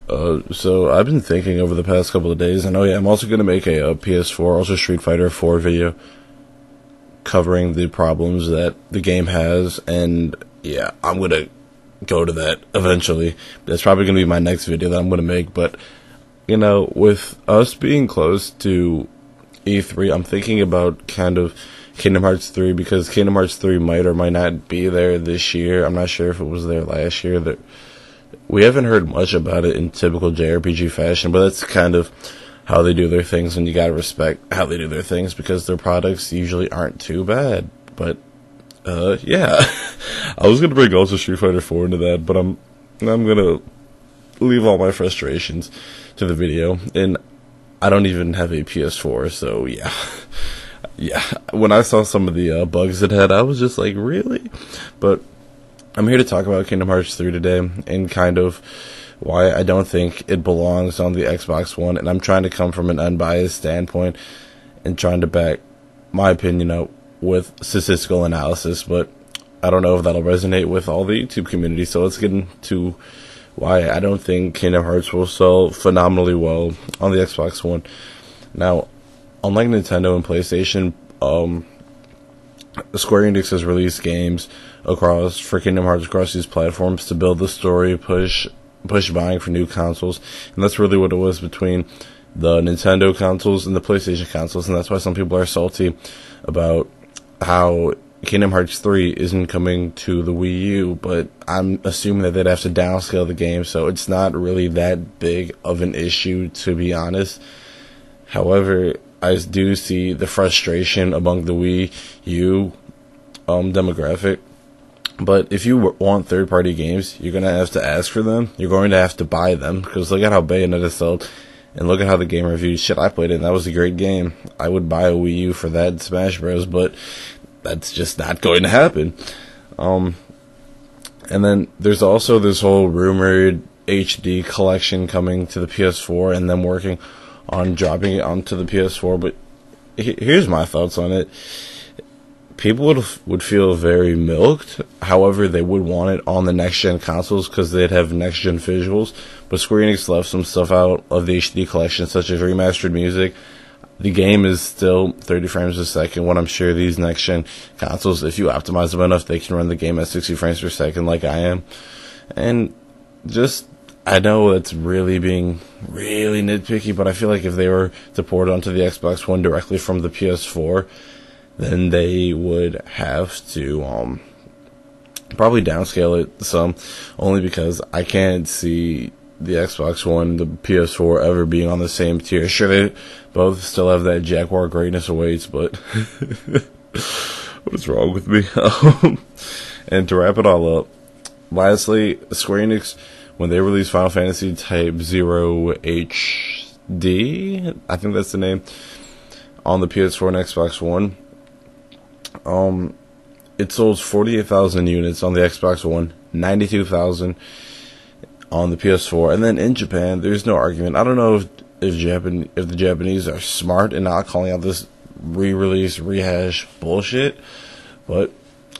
So I've been thinking over the past couple of days, and I'm also going to make a PS4, also Street Fighter 4 video covering the problems that the game has, and yeah, I'm going to go to that eventually. That's probably going to be my next video that I'm going to make, but, with us being close to E3, I'm thinking about kind of Kingdom Hearts 3, because Kingdom Hearts 3 might or might not be there this year. I'm not sure if it was there last year. We haven't heard much about it in typical Jrpg fashion, but that's kind of how they do their things, and you gotta respect how they do their things because their products usually aren't too bad. But yeah, I was gonna bring also Street Fighter 4 into that, but I'm gonna leave all my frustrations to the video, and I don't even have a PS4, so yeah. Yeah, when I saw some of the bugs it had, I was just like, really? But I'm here to talk about Kingdom Hearts 3 today, and kind of why I don't think it belongs on the Xbox One, and I'm trying to come from an unbiased standpoint, and trying to back my opinion up with statistical analysis, but I don't know if that'll resonate with all the YouTube community, so let's get into why I don't think Kingdom Hearts will sell phenomenally well on the Xbox One. Now, unlike Nintendo and PlayStation, Square Enix has released games for Kingdom Hearts across these platforms to build the story, push buying for new consoles, and that's really what it was between the Nintendo consoles and the PlayStation consoles, and that's why some people are salty about how Kingdom Hearts 3 isn't coming to the Wii U, but I'm assuming that they'd have to downscale the game, so it's not really that big of an issue, to be honest. However, I do see the frustration among the Wii U demographic. But if you want third-party games, you're going to have to ask for them. You're going to have to buy them, because look at how Bayonetta sold, and look at how the game reviewed. Shit, I played it, and that was a great game. I would buy a Wii U for that Smash Bros., but that's just not going to happen. And then there's also this whole rumored HD collection coming to the PS4, and them working on dropping it onto the PS4, but here's my thoughts on it. People would feel very milked. However, they would want it on the next-gen consoles because they'd have next-gen visuals, but Square Enix left some stuff out of the HD collection, such as remastered music. The game is still 30 frames a second when I'm sure these next-gen consoles, if you optimize them enough, they can run the game at 60 frames per second like I am. And I know it's really being really nitpicky, but I feel like if they were to port it onto the Xbox One directly from the PS4, then they would have to probably downscale it some, only because I can't see the Xbox One, the PS4 ever being on the same tier. Sure, they both still have that Jaguar greatness awaits, but what is wrong with me? And to wrap it all up, lastly, Square Enix, when they released Final Fantasy Type 0 HD, I think that's the name, on the PS4 and Xbox One, it sold 48,000 units on the Xbox One, 92,000 on the PS4, and then in Japan, there's no argument. I don't know if the Japanese are smart and not calling out this re-release, rehash bullshit, but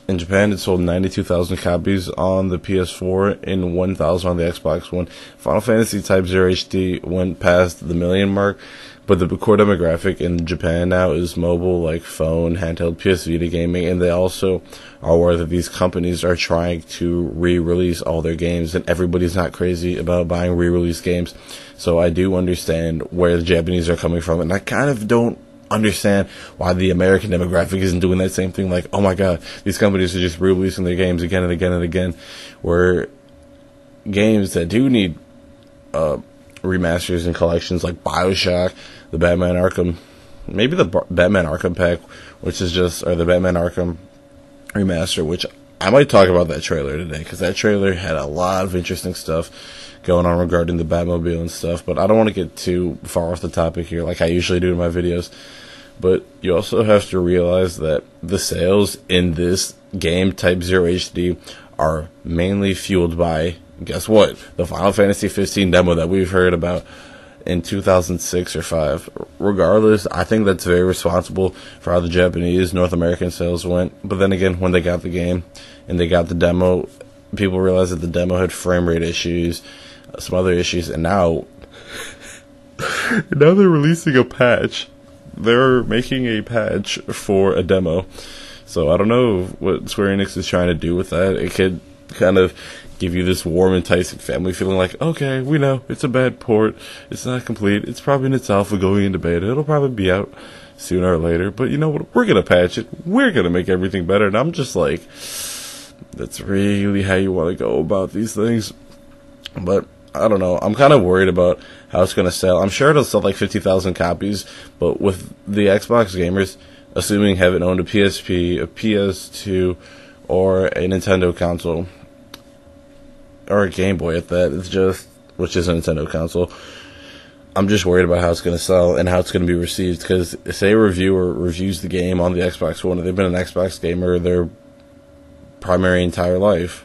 in Japan, it sold 92,000 copies on the PS4 and 1,000 on the Xbox One. Final Fantasy Type 0 HD went past the million mark, but the core demographic in Japan now is mobile, like phone, handheld, PS Vita gaming, and they also are aware that these companies are trying to re-release all their games, and everybody's not crazy about buying re-release games. So I do understand where the Japanese are coming from, and I kind of don't understand why the American demographic isn't doing that same thing. Like, oh my god, these companies are just re-releasing their games again and again and again, where games that do need remasters and collections, like BioShock, the Batman Arkham, maybe the Batman Arkham pack, which is just, or the Batman Arkham remaster, which I might talk about that trailer today, because that trailer had a lot of interesting stuff going on regarding the Batmobile and stuff, but I don't want to get too far off the topic here like I usually do in my videos. But you also have to realize that the sales in this game, Type 0 HD, are mainly fueled by, guess what, the Final Fantasy 15 demo that we've heard about in 2006 or 5. Regardless, I think that's very responsible for how the Japanese North American sales went. But then again, when they got the game and they got the demo, people realized that the demo had frame rate issues. some other issues, and now they're releasing a patch. They're making a patch for a demo. So I don't know what Square Enix is trying to do with that. It could kind of give you this warm, enticing family feeling like, okay, we know, it's a bad port, it's not complete, it's probably in its alpha going into beta, it'll probably be out sooner or later, but you know what, we're gonna patch it, we're gonna make everything better. And I'm just like, that's really how you want to go about these things. But I don't know, I'm kind of worried about how it's gonna sell. I'm sure it'll sell like 50,000 copies, but with the Xbox gamers, assuming haven't owned a PSP, a PS2, or a Nintendo console, or a Game Boy at that, it's just, which is a Nintendo console, I'm just worried about how it's going to sell and how it's going to be received. Because say a reviewer reviews the game on the Xbox One, and they've been an Xbox gamer their primary entire life,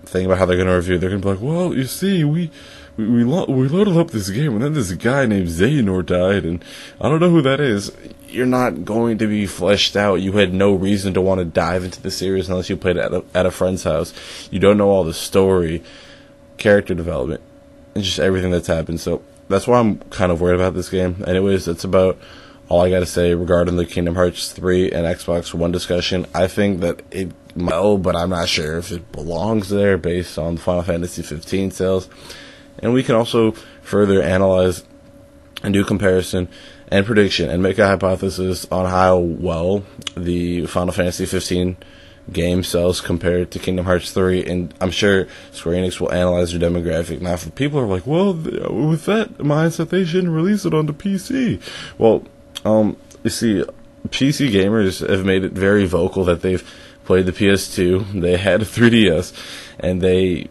think about how they're going to review. They're going to be like, well, you see, we loaded up this game, and then this guy named Xehanort died, and I don't know who that is. You're not going to be fleshed out. You had no reason to want to dive into the series unless you played it at a friend's house. You don't know all the story, character development, and just everything that's happened. So that's why I'm kind of worried about this game. Anyways, that's about all I got to say regarding the Kingdom Hearts 3 and Xbox One discussion. I think that it might, but I'm not sure if it belongs there based on Final Fantasy 15 sales. And we can also further analyze and do comparison and prediction and make a hypothesis on how well the Final Fantasy 15 game sells compared to Kingdom Hearts 3. And I'm sure Square Enix will analyze their demographic. Now, if people are like, well, with that mindset, they shouldn't release it on the PC. Well, you see, PC gamers have made it very vocal that they've played the PS2, they had a 3DS, and they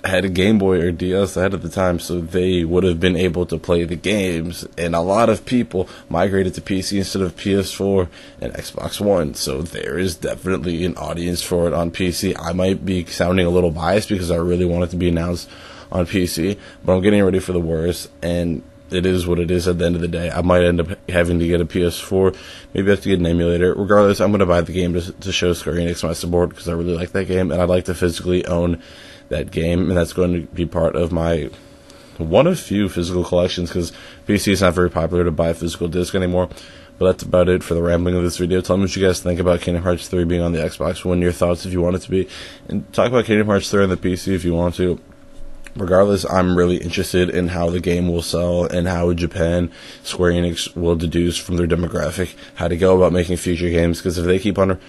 had a Game Boy or DS ahead at the time, so they would have been able to play the games. And a lot of people migrated to PC instead of PS4 and Xbox One, so there is definitely an audience for it on PC. I might be sounding a little biased because I really want it to be announced on PC, but I'm getting ready for the worst, and it is what it is at the end of the day. I might end up having to get a PS4, maybe I have to get an emulator. Regardless, I'm going to buy the game to show Square Enix my support because I really like that game, and I'd like to physically own that game, and that's going to be part of my one of few physical collections, because PC is not very popular to buy a physical disc anymore. But that's about it for the rambling of this video. Tell me what you guys think about Kingdom Hearts 3 being on the Xbox One, your thoughts if you want it to be, and talk about Kingdom Hearts 3 on the PC if you want to. Regardless, I'm really interested in how the game will sell and how Japan, Square Enix, will deduce from their demographic how to go about making future games, because if they keep on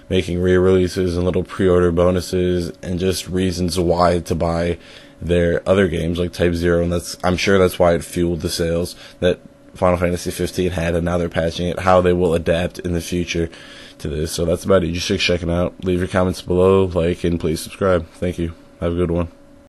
making re-releases and little pre-order bonuses and just reasons why to buy their other games like Type 0, and I'm sure that's why it fueled the sales that Final Fantasy 15 had, and now they're patching it, how they will adapt in the future to this. So that's about it. You should check it out. Leave your comments below, like, and please subscribe. Thank you. Have a good one.